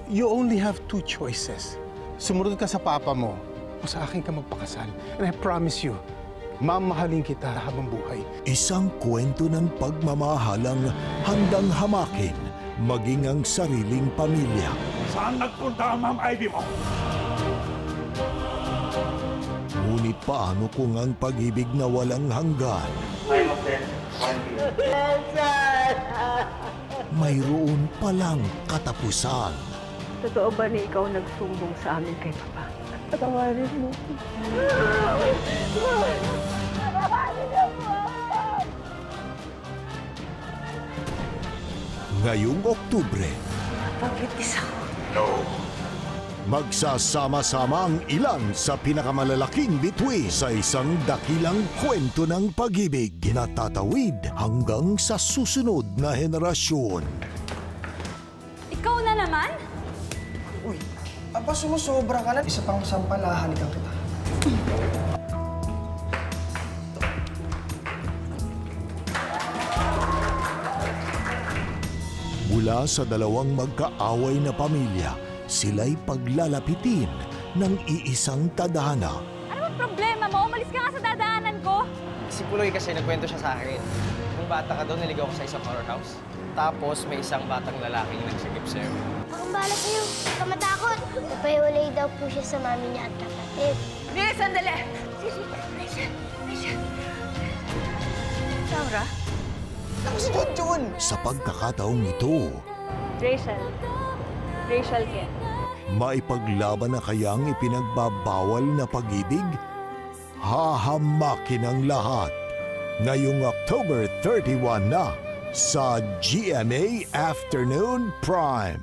You only have two choices. Sumunod ka sa papa mo o sa akin ka magpakasal. And I promise you, mamahalin kita habang buhay. Isang kwento ng pagmamahalang handang hamakin maging ang sariling pamilya. Saan nagpunta ang Ma'am Ivy mo? Ngunit paano kung ang pag-ibig na walang hanggan? Mayroon palang katapusan. Totoo ba na ikaw nagsumbong sa amin kay Papa? Patawarin mo. Ngayong Oktubre, Pagkitis ako. magsasama-sama ang ilan sa pinakamalalaking bituin sa isang dakilang kwento ng pag-ibig na tatawid hanggang sa susunod na henerasyon. Ikaw na naman? Uy, aba sumusobra ka na. Isa pang sampalahalikan kita. Mula sa dalawang magkaaway na pamilya, sila'y paglalapitin ng iisang tadhana. Ano bang problema mo? Umalis ka nga sa dadaanan ko. Si Puloy kasi nagkwento siya sa akin. Nung bata ka daw, naligaw ko sa isang horror house. Tapos may isang batang lalaking nagsagip sa'yo. Akong bahala sa'yo. Huwag ka matakot. Napahiwalay daw po siya sa mami niya at kapatid. Hindi, sandali! Saura? Ako si Junjun! Sa pagkakataong ito, Rachel Ken. maipaglaban na kayang ipinagbabawal na pag-ibig? Hahamakin ang lahat. Ngayong October 31 na sa GMA Afternoon Prime.